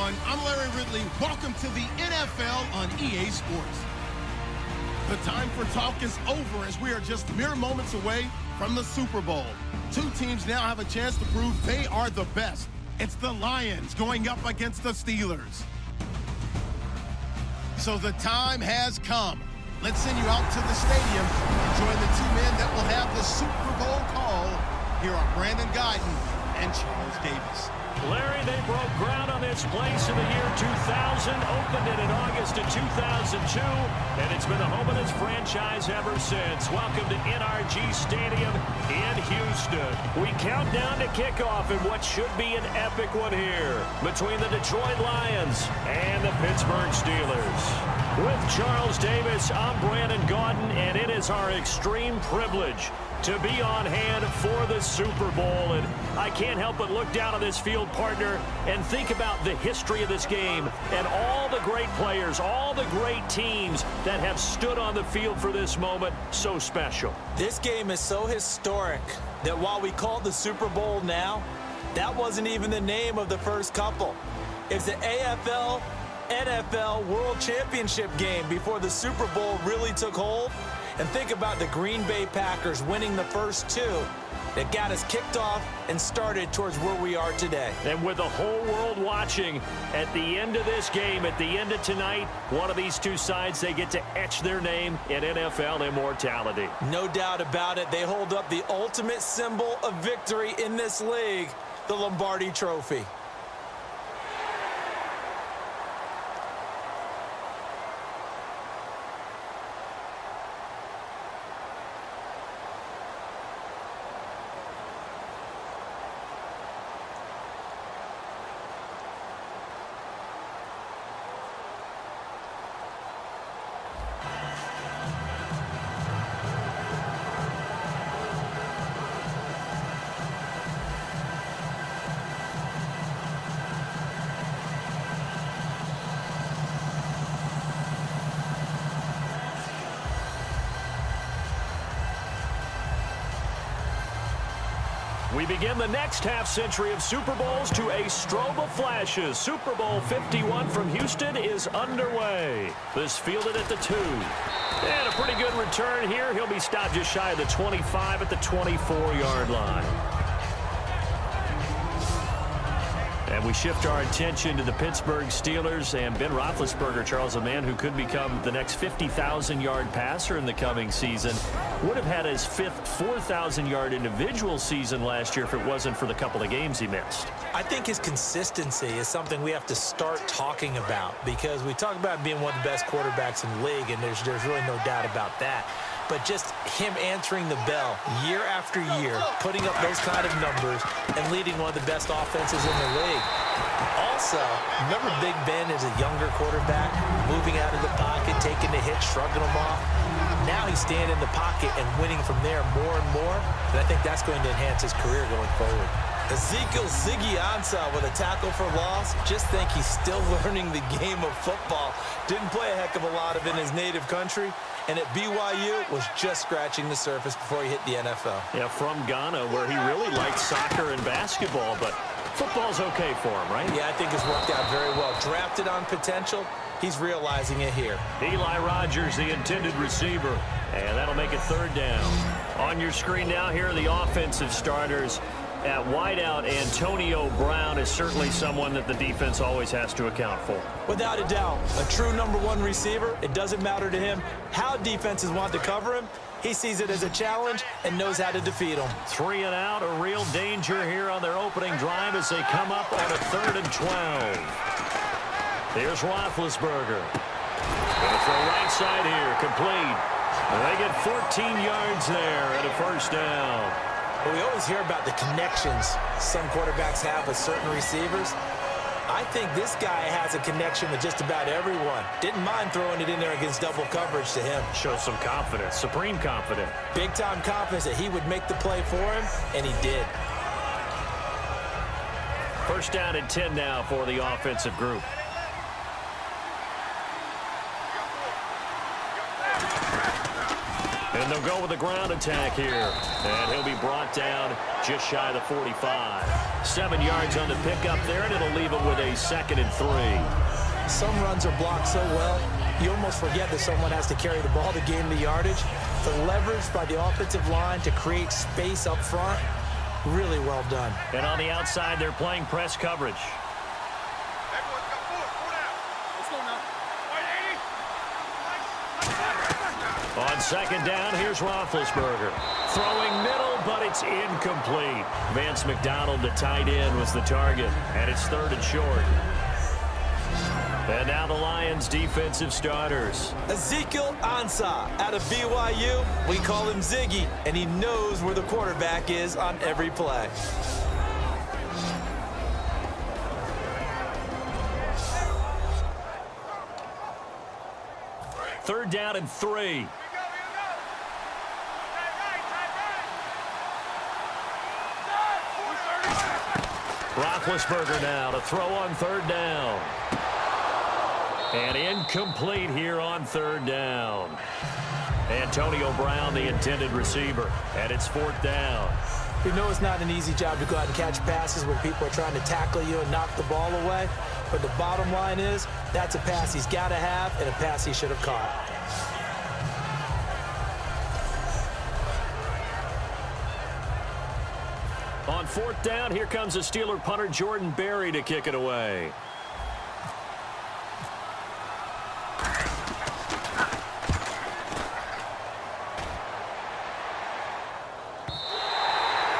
everyone. I'm Larry Ridley. Welcome to the NFL on EA Sports. The time for talk is over as we are just mere moments away from the Super Bowl. Two teams now have a chance to prove they are the best. It's the Lions going up against the Steelers. So the time has come. Let's send you out to the stadium and join the two men that will have the Super Bowl call. Here are Brandon Guyton and Charles Davis. Larry, they broke ground on this place in the year 2000, opened it in August of 2002, and it's been the home of this franchise ever since. Welcome to NRG Stadium in Houston. We count down to kickoff in what should be an epic one here between the Detroit Lions and the Pittsburgh Steelers. With Charles Davis, I'm Brandon Guyton, and it is our extreme privilege to be on hand for the Super Bowl. And I can't help but look down on this field, partner, and think about the history of this game and all the great players, all the great teams that have stood on the field for this moment. So special. This game is so historic that while we call it the Super Bowl now, that wasn't even the name of the first couple. It's the AFL NFL World Championship game before the Super Bowl really took hold. And think about the Green Bay Packers winning the first two that got us kicked off and started towards where we are today. And with the whole world watching, at the end of this game, at the end of tonight, one of these two sides, they get to etch their name in NFL immortality. No doubt about it. They hold up the ultimate symbol of victory in this league, the Lombardi Trophy. We begin the next half-century of Super Bowls to a strobe of flashes. Super Bowl 51 from Houston is underway. This fielded at the 2. And a pretty good return here. He'll be stopped just shy of the 25 at the 24-yard line. And we shift our attention to the Pittsburgh Steelers and Ben Roethlisberger, Charles, a man who could become the next 50,000-yard passer in the coming season. Would have had his fifth 4,000-yard individual season last year if it wasn't for the couple of games he missed. I think his consistency is something we have to start talking about, because we talk about being one of the best quarterbacks in the league, and there's really no doubt about that. But just him answering the bell year after year, putting up those kind of numbers, and leading one of the best offenses in the league. Also, remember Big Ben as a younger quarterback, moving out of the pocket, taking the hits, shrugging them off? Now he's staying in the pocket and winning from there more and more, and I think that's going to enhance his career going forward. Ezekiel Ziggy Ansah with a tackle for loss. Just think he's still learning the game of football. Didn't play a heck of a lot of it in his native country, and at BYU was just scratching the surface before he hit the NFL. Yeah, from Ghana, where he really liked soccer and basketball, but football's okay for him, right? Yeah, I think it's worked out very well. Drafted on potential, he's realizing it here. Eli Rogers, the intended receiver, and that'll make it third down. On your screen now, here are the offensive starters. At wideout, Antonio Brown is certainly someone that the defense always has to account for. Without a doubt, a true #1 receiver. It doesn't matter to him how defenses want to cover him. He sees it as a challenge and knows how to defeat them. 3 and out, a real danger here on their opening drive as they come up on a 3rd and 12. Here's Roethlisberger. Going for a right side here, complete. And they get 14 yards there and a first down. Well, we always hear about the connections some quarterbacks have with certain receivers. I think this guy has a connection with just about everyone. Didn't mind throwing it in there against double coverage to him. Shows some confidence, supreme confidence. Big-time confidence that he would make the play for him, and he did. First down and 10 now for the offensive group. And they'll go with the ground attack here. And he'll be brought down just shy of the 45. 7 yards on the pickup there, and it'll leave him with a 2nd and 3. Some runs are blocked so well, you almost forget that someone has to carry the ball to gain the yardage. The leverage by the offensive line to create space up front, really well done. And on the outside, they're playing press coverage. On 2nd down, here's Roethlisberger. Throwing middle, but it's incomplete. Vance McDonald, the tight end, was the target, and it's 3rd and short. And now the Lions' defensive starters. Ezekiel Ansah out of BYU. We call him Ziggy, and he knows where the quarterback is on every play. Third down and 3. Roethlisberger now to throw on 3rd down. And incomplete here on 3rd down. Antonio Brown, the intended receiver. And it's 4th down. We know it's not an easy job to go out and catch passes when people are trying to tackle you and knock the ball away. But the bottom line is, that's a pass he's got to have and a pass he should have caught. On 4th down, here comes the Steeler punter Jordan Berry to kick it away.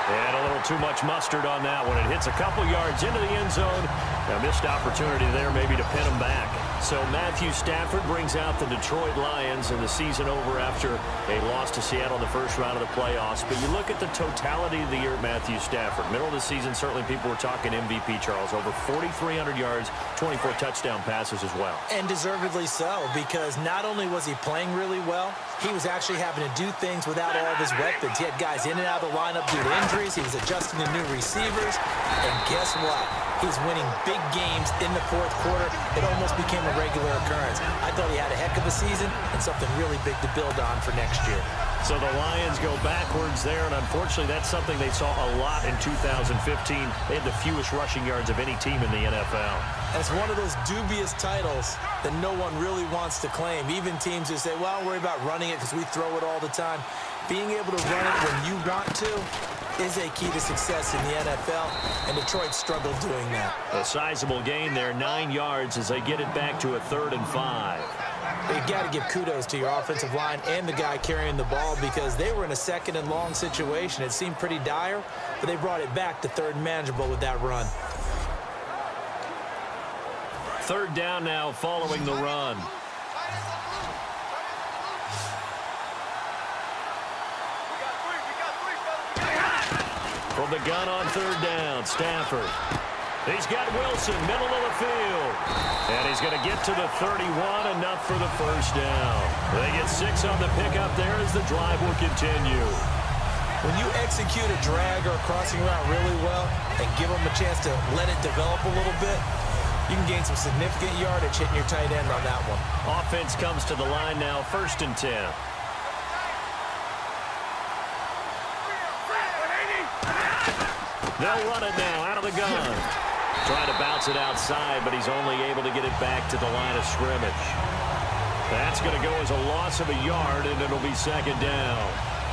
And a little too much mustard on that one. It hits a couple yards into the end zone. A missed opportunity there maybe to pin him back. So Matthew Stafford brings out the Detroit Lions and the season over after a loss to Seattle in the first round of the playoffs. But you look at the totality of the year, Matthew Stafford. Middle of the season, certainly people were talking MVP, Charles. Over 4,300 yards, 24 touchdown passes as well. And deservedly so, because not only was he playing really well, he was actually having to do things without all of his weapons. He had guys in and out of the lineup due to injuries. He was adjusting to new receivers. And guess what? He's winning big games in the 4th quarter. It almost became a regular occurrence. I thought he had a heck of a season and something really big to build on for next year. So the Lions go backwards there, and unfortunately that's something they saw a lot in 2015. They had the fewest rushing yards of any team in the NFL. That's one of those dubious titles that no one really wants to claim. Even teams who say, well, I'll worry about running it because we throw it all the time. Being able to run it when you want to is a key to success in the NFL, and Detroit struggled doing that. A sizable gain there, 9 yards as they get it back to a 3rd and 5. You've got to give kudos to your offensive line and the guy carrying the ball because they were in a 2nd and long situation. It seemed pretty dire, but they brought it back to 3rd and manageable with that run. 3rd down now following the run. From the gun on 3rd down, Stafford. He's got Wilson, middle of the field. And he's going to get to the 31, enough for the 1st down. They get 6 on the pickup there as the drive will continue. When you execute a drag or a crossing route really well and give them a chance to let it develop a little bit, you can gain some significant yardage hitting your tight end on that one. Offense comes to the line now, 1st and 10. They'll run it now out of the gun. Trying to bounce it outside, but he's only able to get it back to the line of scrimmage. That's going to go as a loss of a yard, and it'll be 2nd down.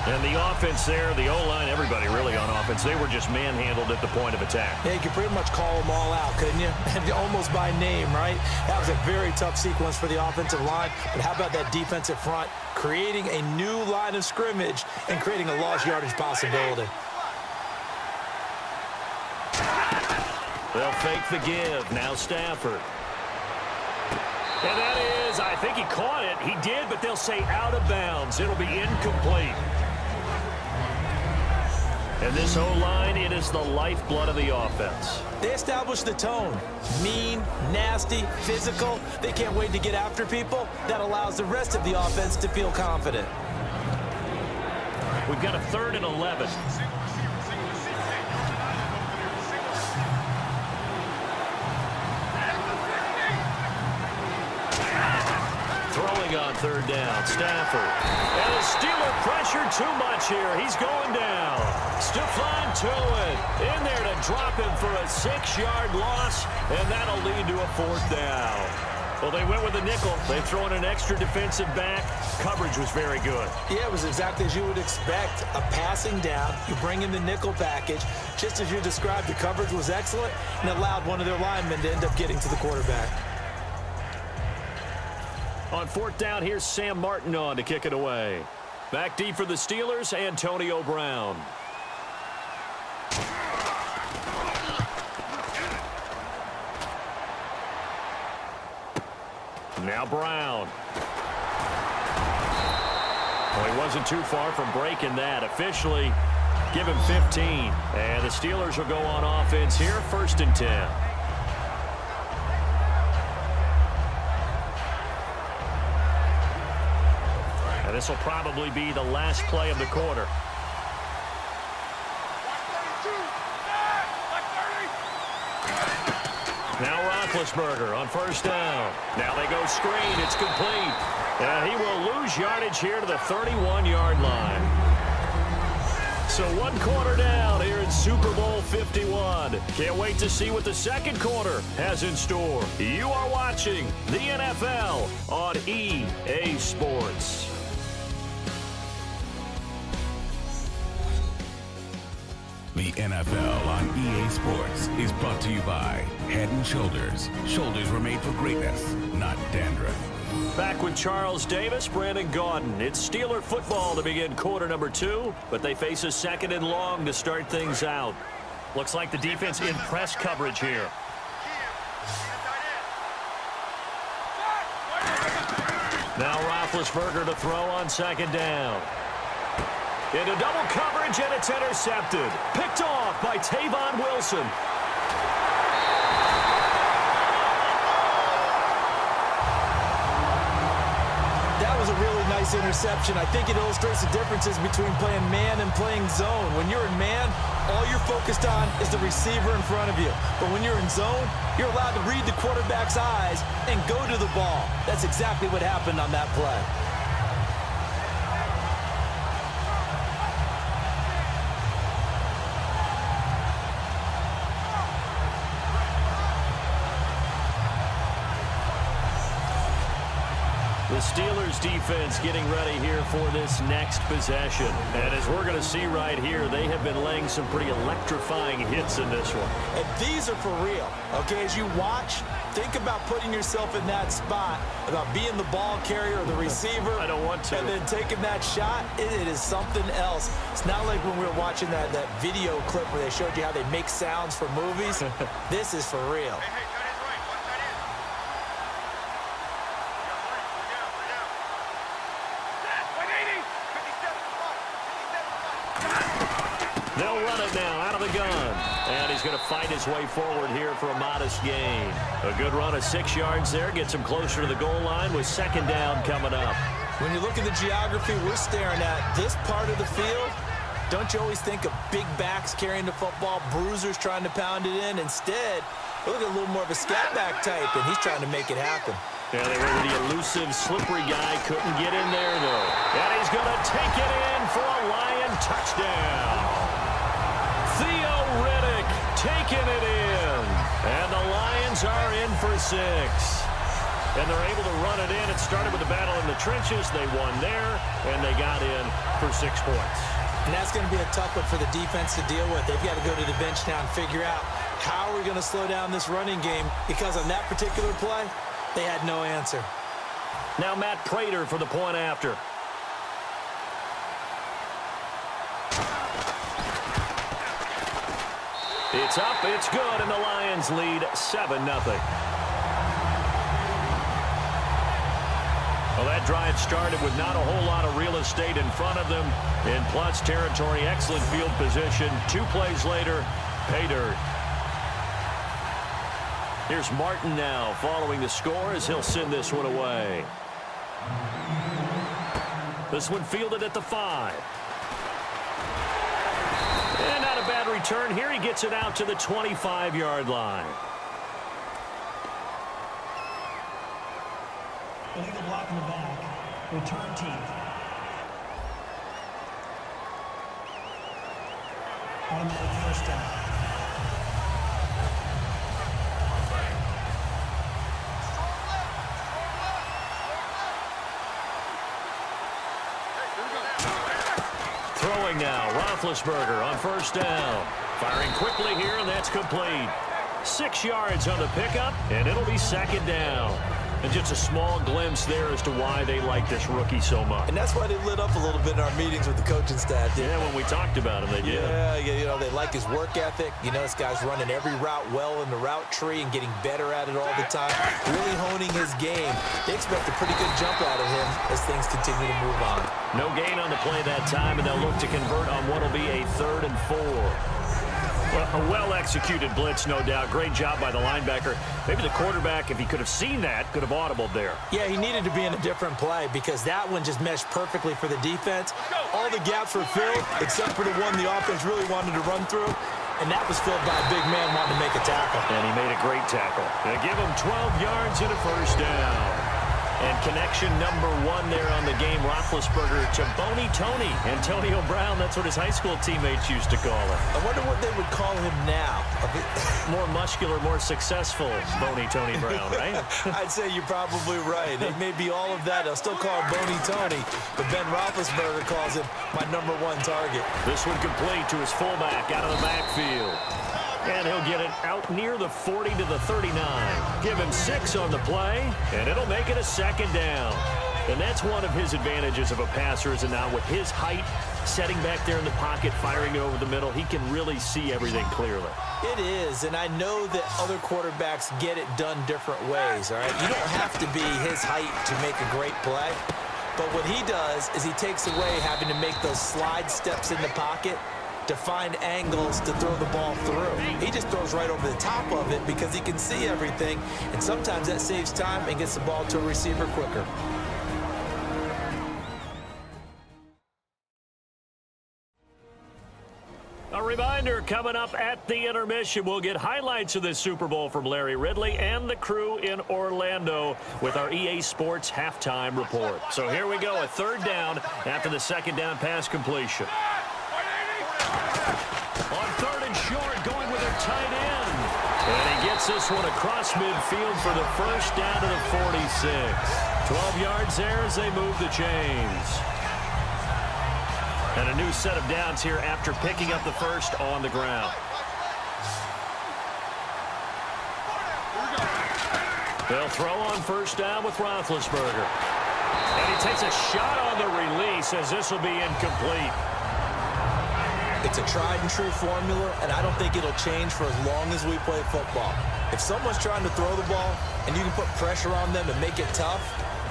And the offense there, the O-line, everybody really on offense, they were just manhandled at the point of attack. Yeah, you could pretty much call them all out, couldn't you? Almost by name, right? That was a very tough sequence for the offensive line. But how about that defensive front creating a new line of scrimmage and creating a lost yardage possibility? They'll fake the give. Now Stafford. And that is, I think he caught it. He did, but they'll say out of bounds. It'll be incomplete. And this O-line, it is the lifeblood of the offense. They establish the tone. Mean, nasty, physical. They can't wait to get after people. That allows the rest of the offense to feel confident. We've got a 3rd and 11. Throwing on 3rd down, Stafford. And the Steeler pressure too much here. He's going down. Stephon Tuitt in there to drop him for a 6-yard loss, and that'll lead to a 4th down. Well, they went with a nickel. They throw in an extra defensive back. Coverage was very good. Yeah, it was exactly as you would expect. A passing down. You bring in the nickel package. Just as you described, the coverage was excellent and allowed one of their linemen to end up getting to the quarterback. On 4th down, here's Sam Martin on to kick it away. Back deep for the Steelers, Antonio Brown. Now Brown. Well, he wasn't too far from breaking that. Officially, give him 15. And the Steelers will go on offense here, 1st and 10. And this will probably be the last play of the quarter. Now Roethlisberger on 1st down. Now they go screen. It's complete. And he will lose yardage here to the 31-yard line. So 1 quarter down here in Super Bowl 51. Can't wait to see what the 2nd quarter has in store. You are watching the NFL on EA Sports. The NFL on EA Sports is brought to you by Head & Shoulders. Shoulders were made for greatness, not dandruff. Back with Charles Davis, Brandon Gaudin. It's Steeler football to begin quarter number 2, but they face a 2nd and long to start things out. Looks like the defense in press coverage here. Now Roethlisberger to throw on 2nd down. Into double coverage, and it's intercepted. Picked off by Tavon Wilson. That was a really nice interception. I think it illustrates the differences between playing man and playing zone. When you're in man, all you're focused on is the receiver in front of you. But when you're in zone, you're allowed to read the quarterback's eyes and go to the ball. That's exactly what happened on that play. The Steelers defense getting ready here for this next possession. And as we're going to see right here, they have been laying some pretty electrifying hits in this one. And these are for real. Okay, as you watch, think about putting yourself in that spot, about being the ball carrier or the receiver. I don't want to. And then taking that shot, it is something else. It's not like when we were watching that video clip where they showed you how they make sounds for movies. This is for real. They'll run it now out of the gun. And he's going to fight his way forward here for a modest gain. A good run of 6 yards there. Gets him closer to the goal line with 2nd down coming up. When you look at the geography we're staring at, this part of the field, don't you always think of big backs carrying the football, bruisers trying to pound it in? Instead, look at a little more of a scat back type, and he's trying to make it happen. Yeah, they were the elusive, slippery guy. Couldn't get in there, though. And he's going to take it in for a Lion touchdown. Theo Riddick taking it in. And the Lions are in for 6. And they're able to run it in. It started with a battle in the trenches. They won there, and they got in for 6 points. And that's going to be a tough one for the defense to deal with. They've got to go to the bench now and figure out how are we going to slow down this running game, because on that particular play, they had no answer. Now Matt Prater for the point after. It's up, it's good, and the Lions lead 7-0. Well, that drive started with not a whole lot of real estate in front of them. In plus territory, excellent field position. 2 plays later, pay dirt. Here's Martin now following the score as he'll send this one away. This one fielded at the 5. And not a bad return here. He gets it out to the 25-yard line. Illegal block in the back. Return team. Automatic first down. Throwing now, Roethlisberger on first down. Firing quickly here, and that's complete. 6 yards on the pickup, and it'll be second down. And just a small glimpse there as to why they like this rookie so much. And that's why they lit up a little bit in our meetings with the coaching staff. Yeah, when we talked about him, they did. Yeah, you know, they like his work ethic. You know, this guy's running every route well in the route tree and getting better at it all the time. Really honing his game. They expect a pretty good jump out of him as things continue to move on. No gain on the play that time, and they'll look to convert on what will be a 3rd and 4. Well, a well-executed blitz, no doubt. Great job by the linebacker. Maybe the quarterback, if he could have seen that, could have audibled there. Yeah, he needed to be in a different play because that one just meshed perfectly for the defense. All the gaps were filled except for the one the offense really wanted to run through, and that was filled by a big man wanting to make a tackle. And he made a great tackle. They give him 12 yards and a first down. And connection number 1 there on the game, Roethlisberger to Boney Tony. Antonio Brown, that's what his high school teammates used to call him. I wonder what they would call him now. More muscular, more successful Boney Tony Brown, right? I'd say you're probably right. It may be all of that. They'll still call him Boney Tony, but Ben Roethlisberger calls him my number 1 target. This one complete to his fullback out of the backfield. And he'll get it out near the 40 to the 39. Give him 6 on the play, and it'll make it a second down. And that's one of his advantages of a passer, is that now with his height, setting back there in the pocket, firing it over the middle, he can really see everything clearly. It is, and I know that other quarterbacks get it done different ways, all right? You don't have to be his height to make a great play. But what he does is he takes away having to make those slide steps in the pocket to find angles to throw the ball through. He just throws right over the top of it because he can see everything, and sometimes that saves time and gets the ball to a receiver quicker. A reminder, coming up at the intermission, we'll get highlights of this Super Bowl from Larry Ridley and the crew in Orlando with our EA Sports halftime report. So here we go, a 3rd down after the 2nd down pass completion. On 3rd and short, going with their tight end. And he gets this one across midfield for the first down to the 46. 12 yards there as they move the chains. And a new set of downs here after picking up the first on the ground. They'll throw on first down with Roethlisberger. And he takes a shot on the release as this will be incomplete. It's a tried and true formula, and I don't think it'll change for as long as we play football. If someone's trying to throw the ball and you can put pressure on them and make it tough,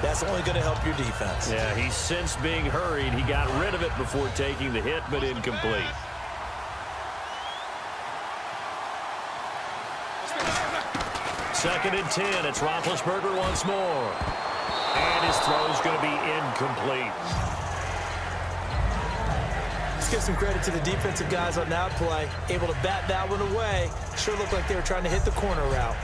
that's only going to help your defense. Yeah, he's since being hurried. He got rid of it before taking the hit, but incomplete. Second and 10. It's Roethlisberger once more. And his throw's going to be incomplete. Let's give some credit to the defensive guys on that play. Able to bat that one away. Sure looked like they were trying to hit the corner route.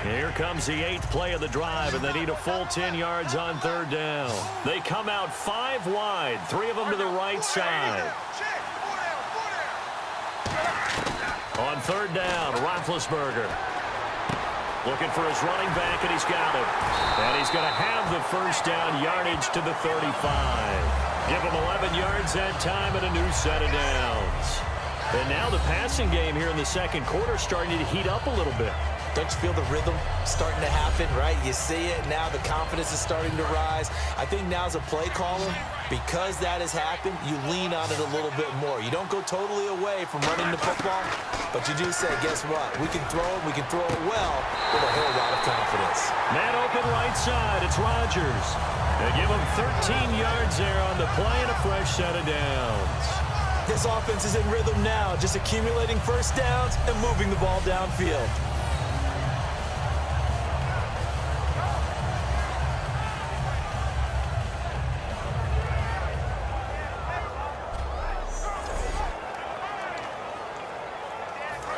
Here comes the 8th play of the drive, and they need a full 10 yards on 3rd down. They come out 5 wide, 3 of them to the right side. On 3rd down, Roethlisberger looking for his running back, and he's got him. And he's going to have the first down, yardage to the 35. Give him 11 yards that time and a new set of downs. And now the passing game here in the 2nd quarter starting to heat up a little bit. Don't you feel the rhythm starting to happen, right? You see it, now the confidence is starting to rise. I think now as a play caller, because that has happened, you lean on it a little bit more. You don't go totally away from running the football, but you do say, guess what? We can throw it, we can throw it well with a whole lot of confidence. Man open right side, it's Rodgers. They give him 13 yards there on the play and a fresh set of downs. This offense is in rhythm now, just accumulating first downs and moving the ball downfield.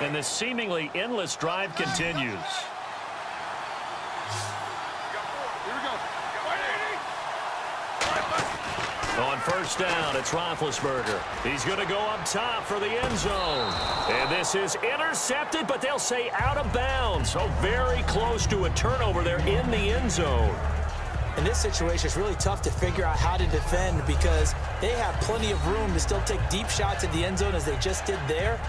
And this seemingly endless drive continues. first down. It's Roethlisberger. He's going to go up top for the end zone. And this is intercepted, but they'll say out of bounds. So very close to a turnover there in the end zone. In this situation, it's really tough to figure out how to defend because they have plenty of room to still take deep shots at the end zone as they just did there.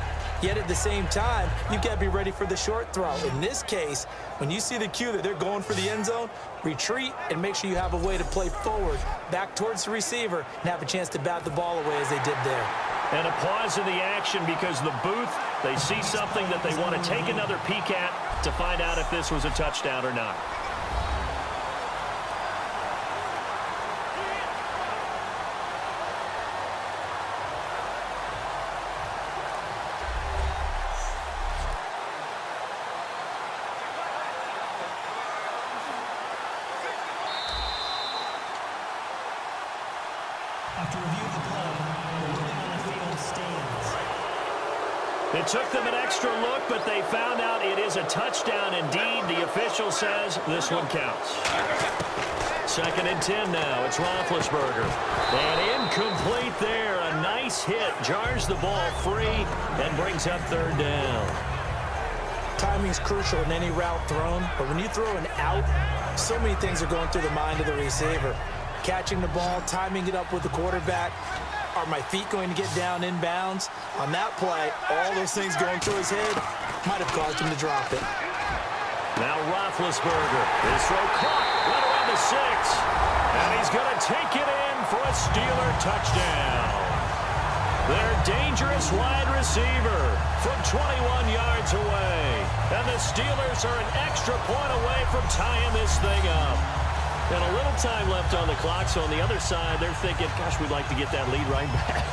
Yet at the same time, you've got to be ready for the short throw. In this case, when you see the cue that they're going for the end zone, retreat and make sure you have a way to play forward, back towards the receiver, and have a chance to bat the ball away as they did there. And a pause in the action because the booth, they see something that they want to take another peek at to find out if this was a touchdown or not. After review of the play, the ruling on the field stands. It took them an extra look, but they found out it is a touchdown indeed. The official says this one counts. 2nd and 10 now. It's Roethlisberger. And incomplete there. A nice hit. Jars the ball free and brings up 3rd down. Timing's crucial in any route thrown, but when you throw an out, so many things are going through the mind of the receiver. Catching the ball, timing it up with the quarterback. Are my feet going to get down inbounds? On that play, all those things going through his head might have caused him to drop it. Now Roethlisberger. His throw caught right around the 6. And he's going to take it in for a Steeler touchdown. Their dangerous wide receiver from 21 yards away. And the Steelers are an extra point away from tying this thing up. And a little time left on the clock, so on the other side, they're thinking, gosh, we'd like to get that lead right back.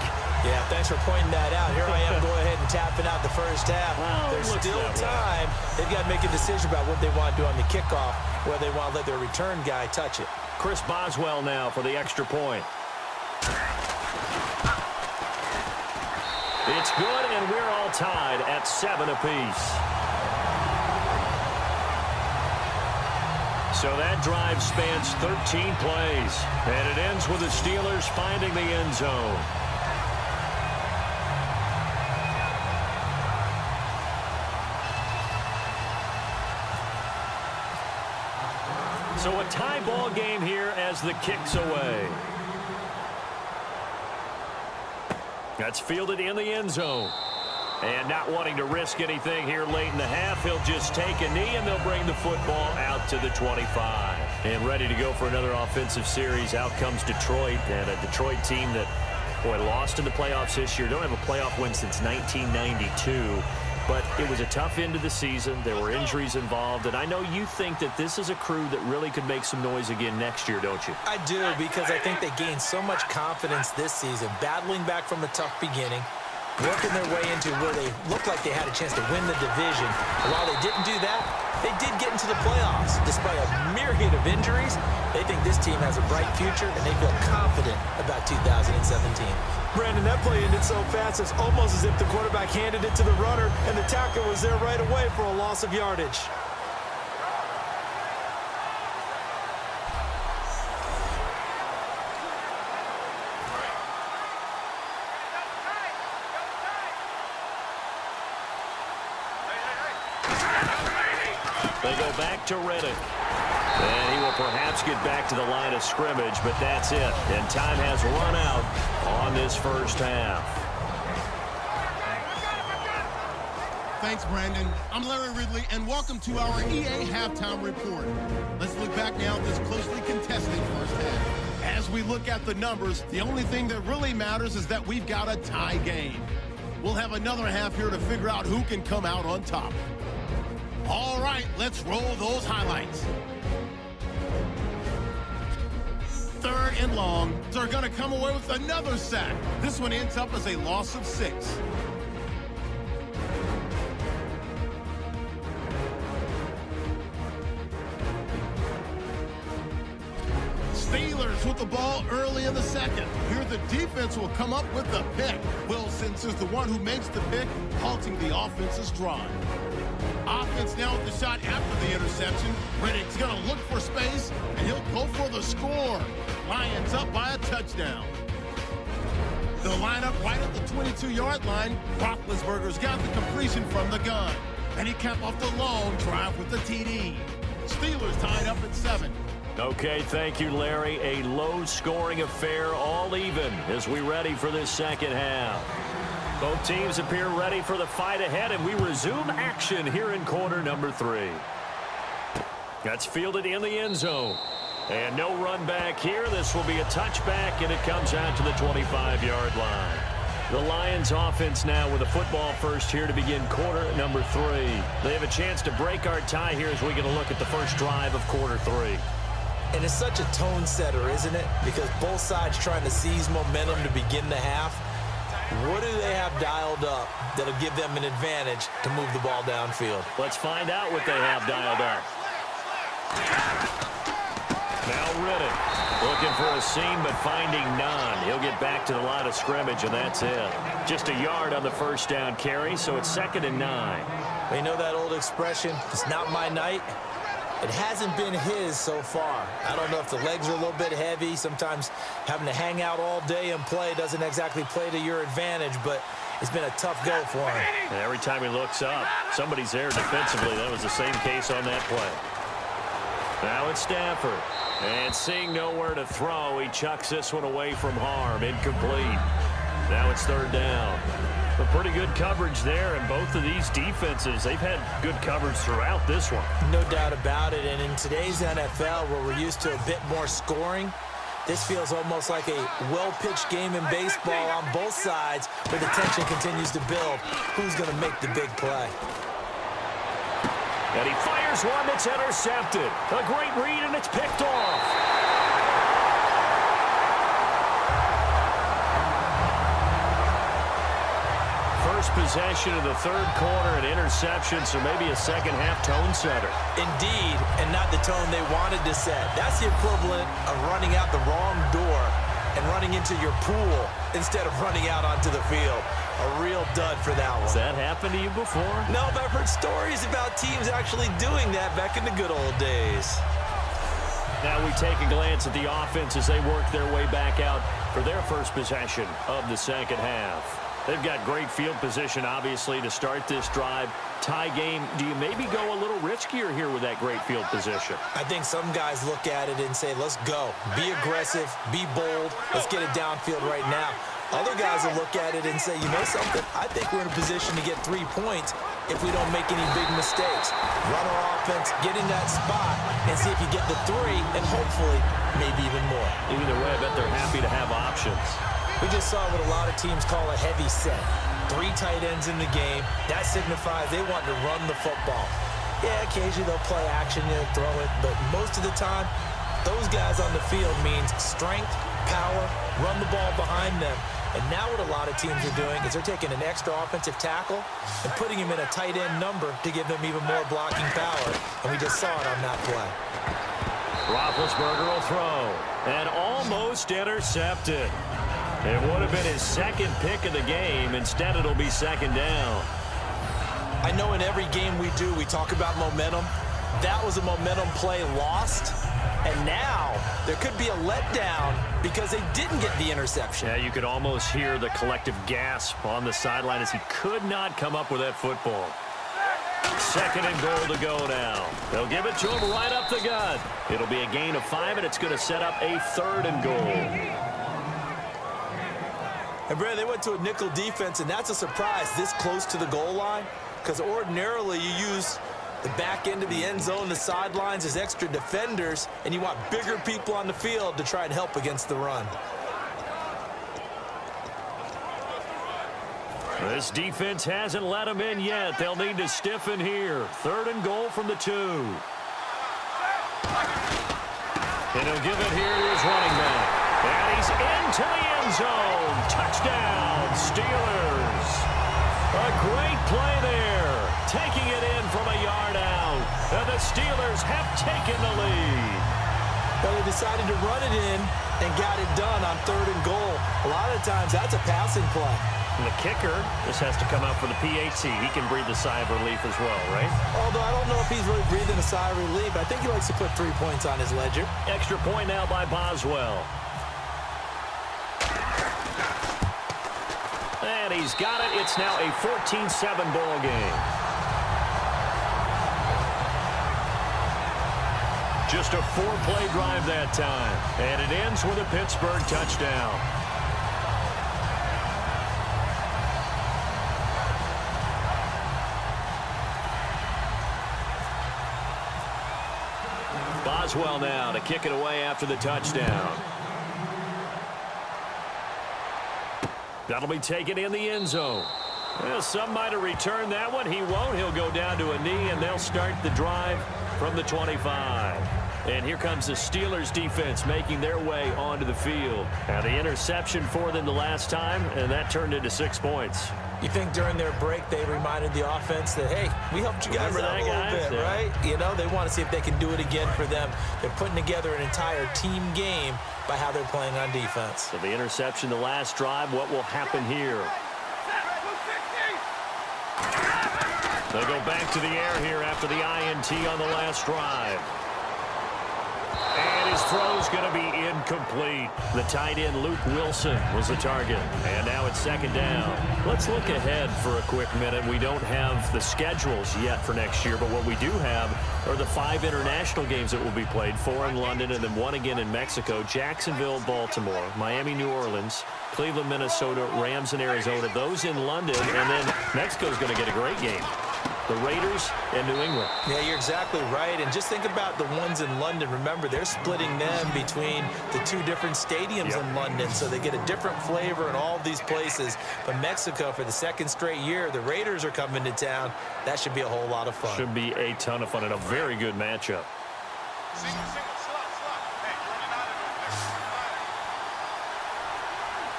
Yeah, thanks for pointing that out. Here I am go ahead and tapping out the first half. Well, there's still time. They've got to make a decision about what they want to do on the kickoff, whether they want to let their return guy touch it. Chris Boswell now for the extra point. It's good, and we're all tied at 7 apiece. So that drive spans 13 plays, and it ends with the Steelers finding the end zone. So a tie ball game here as the kick's away. That's fielded in the end zone. And not wanting to risk anything here late in the half, he'll just take a knee, and they'll bring the football out to the 25. And ready to go for another offensive series. Out comes Detroit, and a Detroit team that, boy, lost in the playoffs this year. Don't have a playoff win since 1992. But it was a tough end of the season. There were injuries involved. And I know you think that this is a crew that really could make some noise again next year, don't you? I do, because I think they gained so much confidence this season, battling back from a tough beginning, working their way into where they looked like they had a chance to win the division. And while they didn't do that, they did get into the playoffs. Despite a myriad of injuries, they think this team has a bright future, and they feel confident about 2017. Brandon, that play ended so fast, it's almost as if the quarterback handed it to the runner, and the tackle was there right away for a loss of yardage. They go back to Reddick. And he will perhaps get back to the line of scrimmage, but that's it. And time has run out on this first half. Thanks, Brandon. I'm Larry Ridley, and welcome to our EA Halftime Report. Let's look back now at this closely contested first half. As we look at the numbers, the only thing that really matters is that we've got a tie game. We'll have another half here to figure out who can come out on top. All right, let's roll those highlights. 3rd and long. They're going to come away with another sack. This one ends up as a loss of 6. Steelers with the ball early in the second. Here the defense will come up with the pick. Wilson's is the one who makes the pick, halting the offense's drive. Offense now with the shot after the interception. Riddick's going to look for space, and he'll go for the score. Lions up by a touchdown. They'll line up right at the 22-yard line. Roethlisberger's got the completion from the gun. And he capped off the long drive with the TD. Steelers tied up at 7. Okay, thank you, Larry. A low-scoring affair, all even, as we ready for this second half. Both teams appear ready for the fight ahead, and we resume action here in quarter number 3. That's fielded in the end zone. And no run back here. This will be a touchback, and it comes out to the 25-yard line. The Lions offense now with a football first here to begin quarter number 3. They have a chance to break our tie here as we get a look at the first drive of quarter 3. And it's such a tone setter, isn't it? Because both sides trying to seize momentum to begin the half. What do they have dialed up that'll give them an advantage to move the ball downfield? Let's find out what they have dialed up. Now Riddick looking for a seam but finding none. He'll get back to the line of scrimmage, and that's it. Just a yard on the first down carry, so it's 2nd and 9. You know that old expression, it's not my night? It hasn't been his so far. I don't know if the legs are a little bit heavy. Sometimes having to hang out all day and play doesn't exactly play to your advantage, but it's been a tough go for him. And every time he looks up, somebody's there defensively. That was the same case on that play. Now it's Stafford. And seeing nowhere to throw, he chucks this one away from harm. Incomplete. Now it's 3rd down. But pretty good coverage there, and both of these defenses, they've had good coverage throughout this one. No doubt about it, and in today's NFL, where we're used to a bit more scoring, this feels almost like a well-pitched game in baseball on both sides, where the tension continues to build. Who's going to make the big play? And he fires one that's intercepted. A great read, and it's picked off. First possession of the 3rd quarter, an interception, so maybe a second-half tone setter. Indeed, and not the tone they wanted to set. That's the equivalent of running out the wrong door and running into your pool instead of running out onto the field. A real dud for that one. Has that happened to you before? No, but I've heard stories about teams actually doing that back in the good old days. Now we take a glance at the offense as they work their way back out for their first possession of the second half. They've got great field position, obviously, to start this drive. Tie game, do you maybe go a little riskier here with that great field position? I think some guys look at it and say, let's go. Be aggressive. Be bold. Let's get it downfield right now. Other guys will look at it and say, you know something? I think we're in a position to get 3 points if we don't make any big mistakes. Run our offense, get in that spot, and see if you get the 3, and hopefully maybe even more. Either way, I bet they're happy to have options. We just saw what a lot of teams call a heavy set. 3 tight ends in the game. That signifies they want to run the football. Yeah, occasionally they'll play action and throw it, but most of the time, those guys on the field means strength, power, run the ball behind them. And now what a lot of teams are doing is they're taking an extra offensive tackle and putting him in a tight end number to give them even more blocking power. And we just saw it on that play. Roethlisberger will throw. And almost intercepted. It would have been his 2nd pick of the game. Instead, it'll be 2nd down. I know in every game we do, we talk about momentum. That was a momentum play lost. And now there could be a letdown because they didn't get the interception. Yeah, you could almost hear the collective gasp on the sideline as he could not come up with that football. 2nd and goal to go now. They'll give it to him right up the gut. It'll be a gain of 5, and it's going to set up a 3rd and goal. And, Brad, they went to a nickel defense, and that's a surprise this close to the goal line because ordinarily you use the back end of the end zone, the sidelines as extra defenders, and you want bigger people on the field to try and help against the run. This defense hasn't let them in yet. They'll need to stiffen here. 3rd and goal from the 2. And he'll give it here to his running back. And he's into the end zone. Touchdown, Steelers. A great play there. Taking it in from a yard out. And the Steelers have taken the lead. But they decided to run it in and got it done on 3rd and goal. A lot of times that's a passing play. And the kicker, this has to come out for the PAT. He can breathe a sigh of relief as well, right? Although I don't know if he's really breathing a sigh of relief. I think he likes to put 3 points on his ledger. Extra point now by Boswell. And he's got it. It's now a 14-7 ball game. Just a 4-play drive that time. And it ends with a Pittsburgh touchdown. Boswell now to kick it away after the touchdown. That'll be taken in the end zone. Well, some might have returned that one. He won't. He'll go down to a knee, and they'll start the drive from the 25. And here comes the Steelers defense making their way onto the field. Now the interception for them the last time, and that turned into 6 points. You think during their break they reminded the offense that, hey, we helped you guys out a little bit, right? You know, they want to see if they can do it again for them. They're putting together an entire team game by how they're playing on defense. So the interception the last drive, what will happen here? They go back to the air here after the INT on the last drive. And his throw's going to be incomplete. The tight end, Luke Wilson, was the target. And now it's second down. Let's look ahead for a quick minute. We don't have the schedules yet for next year, but what we do have are the 5 international games that will be played, 4 in London and then 1 again in Mexico, Jacksonville, Baltimore, Miami, New Orleans, Cleveland, Minnesota, Rams, and Arizona. Those in London, and then Mexico's going to get a great game. The Raiders and New England. Yeah, you're exactly right. And just think about the ones in London. Remember, they're splitting them between the 2 different stadiums in London, so they get a different flavor in all of these places. But Mexico, for the 2nd straight year, the Raiders are coming to town. That should be a whole lot of fun. Should be a ton of fun and a very good matchup.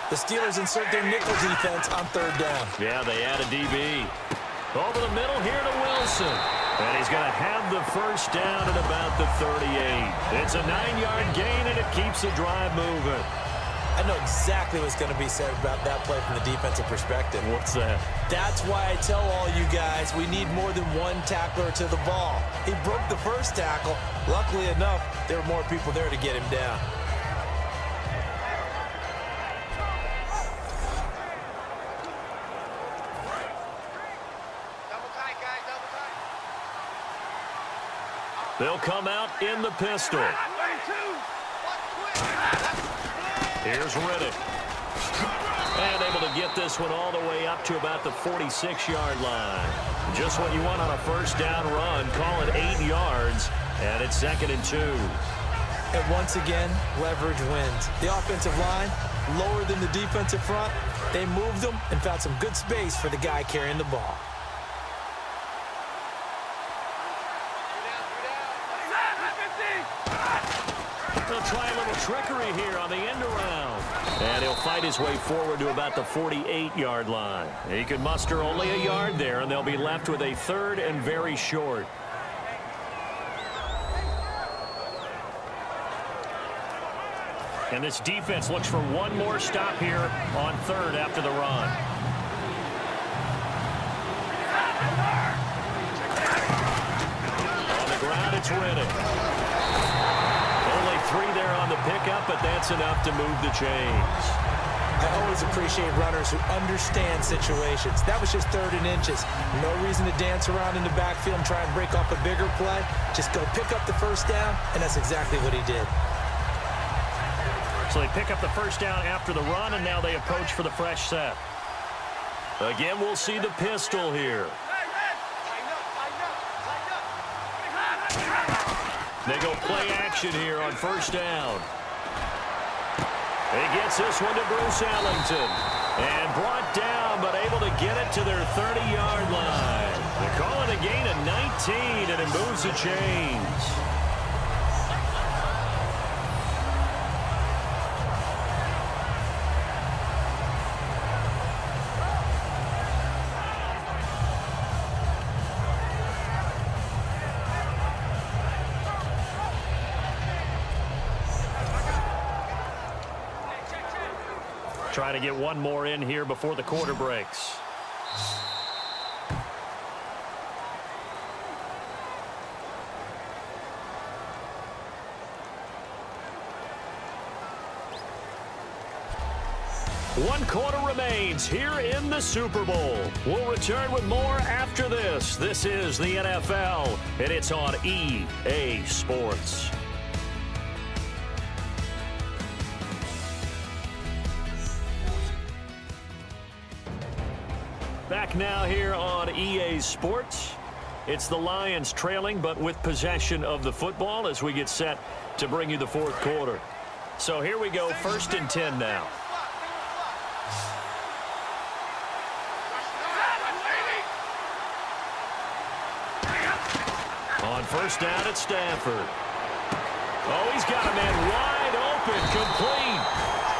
The Steelers insert their nickel defense on 3rd down. Yeah, they add a DB. Over the middle here to Wilson. And he's going to have the first down at about the 38. It's a 9-yard gain, and it keeps the drive moving. I know exactly what's going to be said about that play from the defensive perspective. What's that? That's why I tell all you guys we need more than 1 tackler to the ball. He broke the first tackle. Luckily enough, there were more people there to get him down. They'll come out in the pistol. Here's Riddick. And able to get this one all the way up to about the 46-yard line. Just what you want on a first down run. Call it 8 yards, and it's 2nd and 2. And once again, leverage wins. The offensive line, lower than the defensive front. They moved them and found some good space for the guy carrying the ball. They'll try a little trickery here on the end around. And he'll fight his way forward to about the 48-yard line. He could muster only a yard there, and they'll be left with a 3rd and very short. And this defense looks for one more stop here on 3rd after the run. On the ground, it's Riddick. 3 there on the pickup, but that's enough to move the chains. I always appreciate runners who understand situations. That was just 3rd and inches. No reason to dance around in the backfield and try and break off a bigger play. Just go pick up the first down, and that's exactly what he did. So they pick up the first down after the run, and now they approach for the fresh set. Again, we'll see the pistol here. They go play action here on first down. He gets this one to Bruce Ellington. And brought down, but able to get it to their 30-yard line. They call it a gain of 19, and it moves the chains. Trying to get one more in here before the quarter breaks. One quarter remains here in the Super Bowl. We'll return with more after this. This is the NFL, and it's on EA Sports. Back now here on EA Sports. It's the Lions trailing, but with possession of the football as we get set to bring you the fourth quarter. So here we go, 1st and 10 now. On 1st down, it's Stafford. Oh, he's got a man wide open, complete.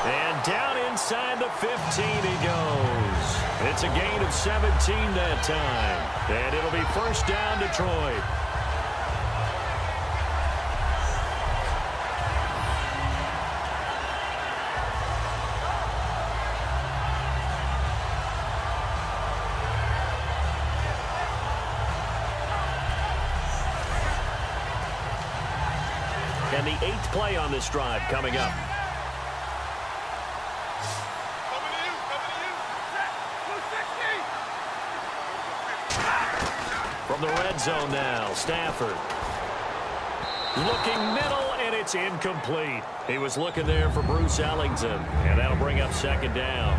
And down inside the 15 he goes. It's a gain of 17 that time. And it'll be 1st down, Detroit. And the 8th play on this drive coming up. From the red zone now, Stafford. Looking middle, and it's incomplete. He was looking there for Bruce Ellington, and that'll bring up 2nd down.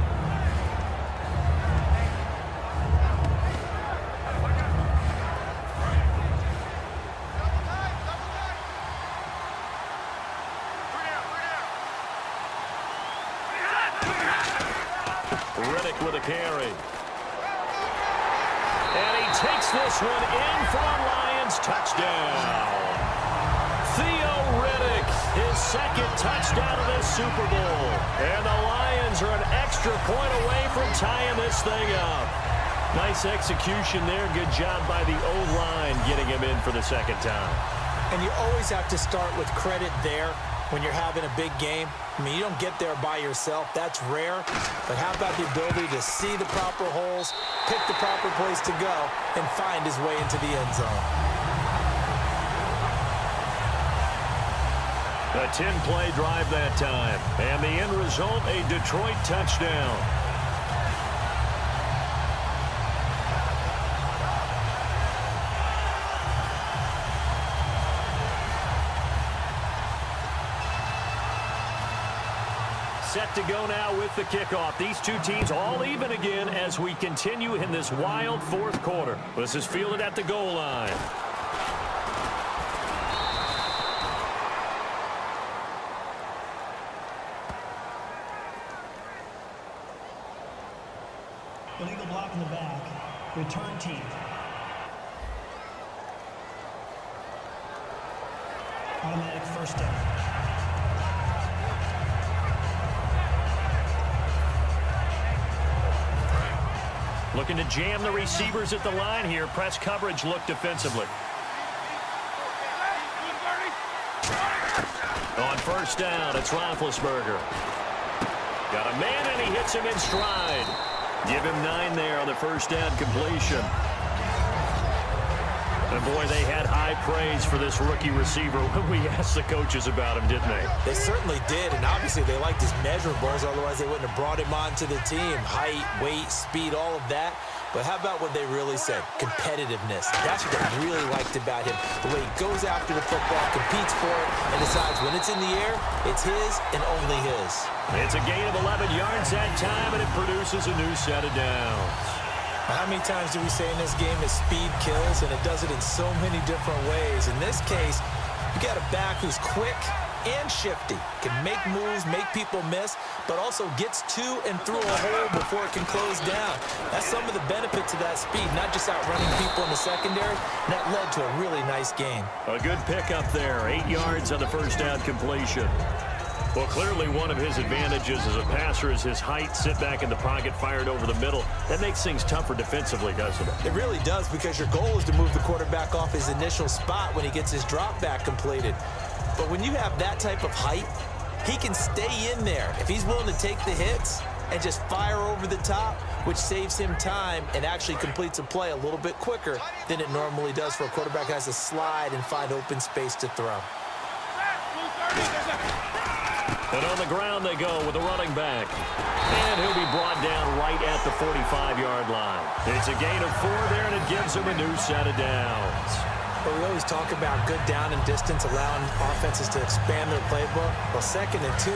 With a carry. And he takes this one in for a Lions touchdown. Theo Riddick, his 2nd touchdown of this Super Bowl. And the Lions are an extra point away from tying this thing up. Nice execution there. Good job by the O-line getting him in for the 2nd time. And you always have to start with credit there when you're having a big game. I mean, you don't get there by yourself. That's rare. But how about the ability to see the proper holes, pick the proper place to go, and find his way into the end zone? A 10-play drive that time. And the end result, a Detroit touchdown. Set to go now with the kickoff. These two teams all even again as we continue in this wild 4th quarter. This is fielded at the goal line. Illegal block in the back. Return team. Automatic 1st down. Looking to jam the receivers at the line here. Press coverage look defensively. On 1st down, it's Roethlisberger. Got a man, and he hits him in stride. Give him 9 there on the 1st down completion. And boy, they had high praise for this rookie receiver when we asked the coaches about him, didn't they? They certainly did, and obviously they liked his measurables, otherwise they wouldn't have brought him onto the team. Height, weight, speed, all of that. But how about what they really said? Competitiveness. That's what they really liked about him. The way he goes after the football, competes for it, and decides when it's in the air, it's his and only his. It's a gain of 11 yards that time, and it produces a new set of downs. How many times do we say in this game that speed kills, and it does it in so many different ways? In this case, you got a back who's quick and shifty, can make moves, make people miss, but also gets to and through a hole before it can close down. That's some of the benefits of that speed, not just outrunning people in the secondary. And that led to a really nice game. A good pickup there, 8 yards on the 1st down completion. Well, clearly one of his advantages as a passer is his height, sit back in the pocket, fired over the middle. That makes things tougher defensively, doesn't it? It really does, because your goal is to move the quarterback off his initial spot when he gets his drop back completed. But when you have that type of height, he can stay in there if he's willing to take the hits and just fire over the top, which saves him time and actually completes a play a little bit quicker than it normally does for a quarterback who has to slide and find open space to throw. And on the ground they go with a running back. And he'll be brought down right at the 45-yard line. It's a gain of 4 there, and it gives him a new set of downs. But we always talk about good down and distance, allowing offenses to expand their playbook. Well, 2nd and 2,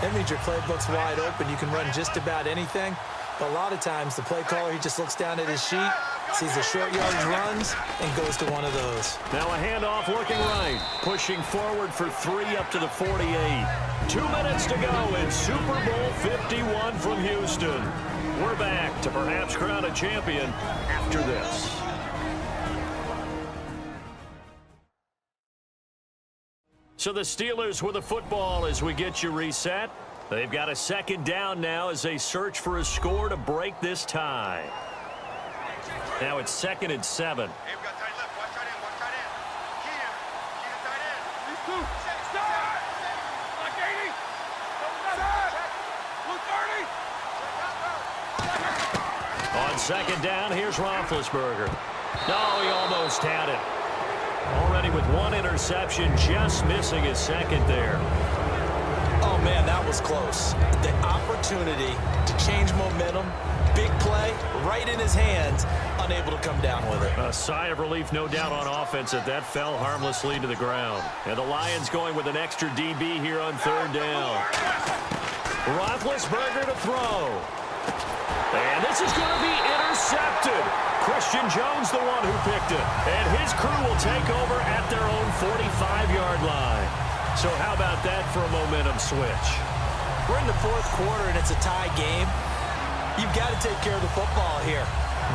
that means your playbook's wide open. You can run just about anything. But a lot of times, the play caller, he just looks down at his sheet, sees the short yardage runs, and goes to one of those. Now a handoff looking right. Pushing forward for 3 up to the 48. 2 minutes to go in Super Bowl 51 from Houston. We're back to perhaps crown a champion after this. So the Steelers with the football as we get you reset. They've got a 2nd down now as they search for a score to break this tie. Now it's 2nd and 7. Hey, we got tight left. Watch tight end. Watch tight end. Key him. Key the tight end. These two. Like 80. Blue 30. On 2nd down, here's Roethlisberger. No, he almost had it. Already with 1 interception, just missing his 2nd there. Oh, man, that was close. The opportunity to change momentum, big play, right in his hands, unable to come down with it. A sigh of relief, no doubt, on offense that fell harmlessly to the ground. And the Lions going with an extra DB here on 3rd down. Roethlisberger to throw. And this is going to be intercepted. Christian Jones, the one who picked it. And his crew will take over at their own 45-yard line. So how about that for a momentum switch? We're in the 4th quarter, and it's a tie game. You've got to take care of the football here.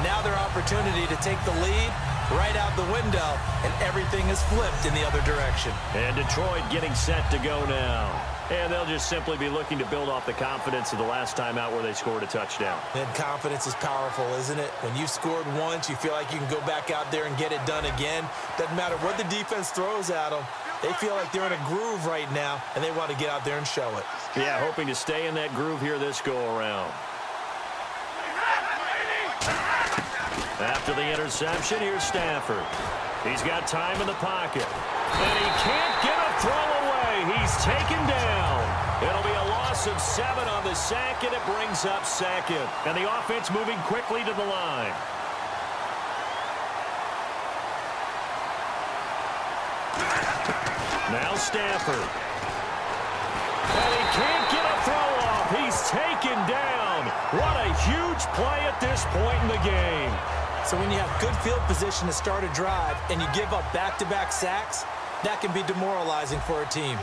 Now their opportunity to take the lead right out the window, and everything is flipped in the other direction. And Detroit getting set to go now. And they'll just simply be looking to build off the confidence of the last time out where they scored a touchdown. And confidence is powerful, isn't it? When you've scored once, you feel like you can go back out there and get it done again. Doesn't matter what the defense throws at them. They feel like they're in a groove right now, and they want to get out there and show it. Yeah, hoping to stay in that groove here this go-around. After the interception, here's Stafford. He's got time in the pocket. And he can't get a throw away. He's taken down. It'll be a loss of 7 on the sack, and it brings up 2nd. And the offense moving quickly to the line. Now Stafford. And he can't get a throw off. He's taken down. What a huge play at this point in the game. So when you have good field position to start a drive and you give up back-to-back sacks, that can be demoralizing for a team.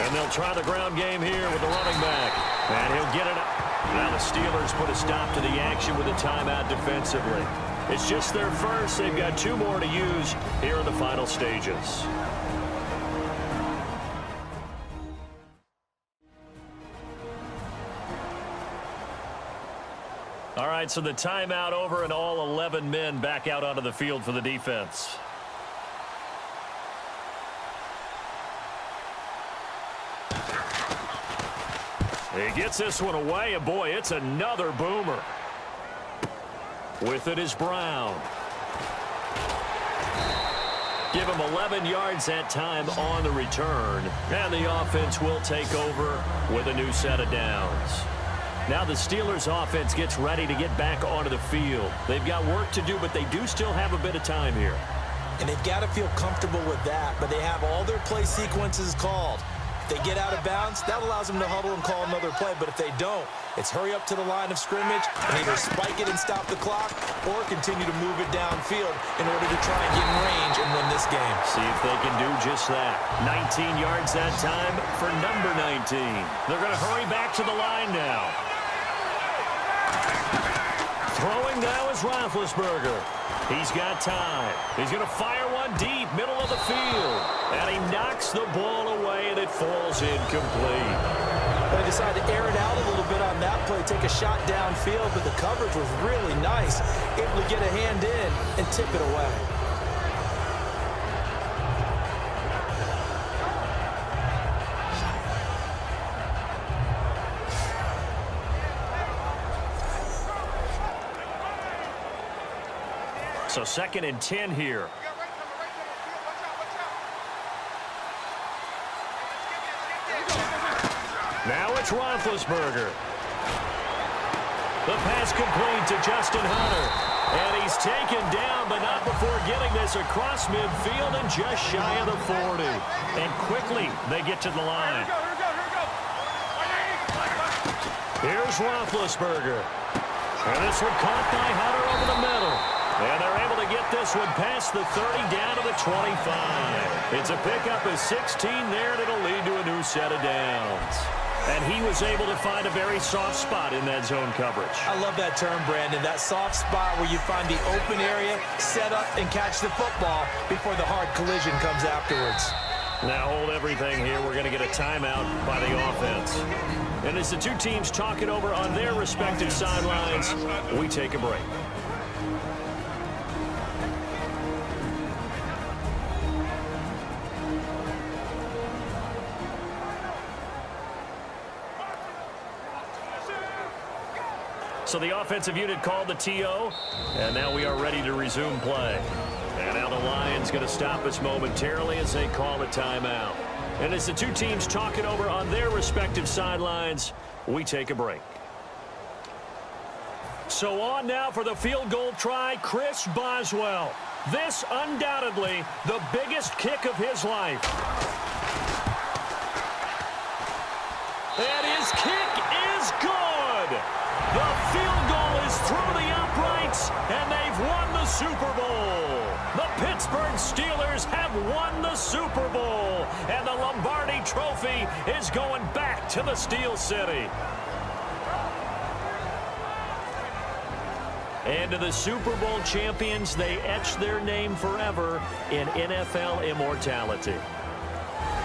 And they'll try the ground game here with the running back. And he'll get it up. Now the Steelers put a stop to the action with a timeout defensively. It's just their first. They've got 2 more to use here in the final stages. All right, so the timeout over and all 11 men back out onto the field for the defense. He gets this one away, and boy, it's another boomer. With it is Brown. Give him 11 yards that time on the return, and the offense will take over with a new set of downs. Now the Steelers offense gets ready to get back onto the field. They've got work to do, but they do still have a bit of time here. And they've got to feel comfortable with that, but they have all their play sequences called. If they get out of bounds, that allows them to huddle and call another play, but if they don't, it's hurry up to the line of scrimmage and either spike it and stop the clock or continue to move it downfield in order to try and get in range and win this game. See if they can do just that. 19 yards that time for number 19. They're going to hurry back to the line now. Throwing now is Roethlisberger. He's got time. He's going to fire one deep, middle of the field. And he knocks the ball away, and it falls incomplete. They decided to air it out a little bit on that play, take a shot downfield, but the coverage was really nice. Able to get a hand in and tip it away. So 2nd and 10 here. Now it's Roethlisberger. The pass complete to Justin Hunter. And he's taken down, but not before getting this across midfield and just shy of the 40. And quickly, they get to the line. Here's Roethlisberger. And this one caught by Hunter over the middle. And they're able to get this one past the 30 down to the 25. It's a pickup of 16 there, and it'll lead to a new set of downs. And he was able to find a very soft spot in that zone coverage. I love that term, Brandon. That soft spot where you find the open area, set up, and catch the football before the hard collision comes afterwards. Now hold everything here. We're going to get a timeout by the offense. And as the two teams talk it over on their respective sidelines, we take a break. So the offensive unit called the TO, and now we are ready to resume play. And now the Lions going to stop us momentarily as they call a timeout. And as the two teams talk it over on their respective sidelines, we take a break. So on now for the field goal try, Chris Boswell. This undoubtedly the biggest kick of his life. And his kick is good. The field goal is through the uprights, and they've won the Super Bowl. The Pittsburgh Steelers have won the Super Bowl, and the Lombardi Trophy is going back to the Steel City. And to the Super Bowl champions, they etch their name forever in NFL immortality.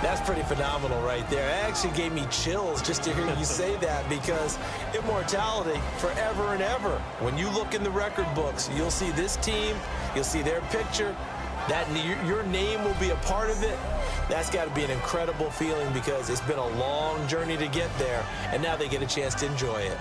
That's pretty phenomenal right there. It actually gave me chills just to hear you say that, because immortality forever and ever. When you look in the record books, you'll see this team, you'll see their picture, that your name will be a part of it. That's got to be an incredible feeling, because it's been a long journey to get there, and now they get a chance to enjoy it.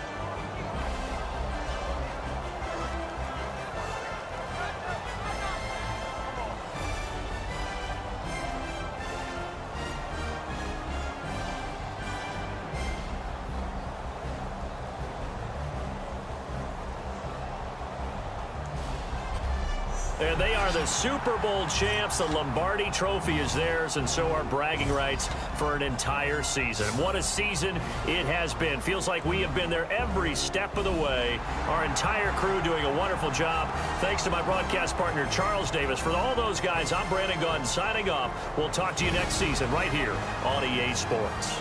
And they are the Super Bowl champs. The Lombardi Trophy is theirs, and so are bragging rights for an entire season. What a season it has been. Feels like we have been there every step of the way. Our entire crew doing a wonderful job. Thanks to my broadcast partner, Charles Davis. For all those guys, I'm Brandon Gaudin signing off. We'll talk to you next season right here on EA Sports.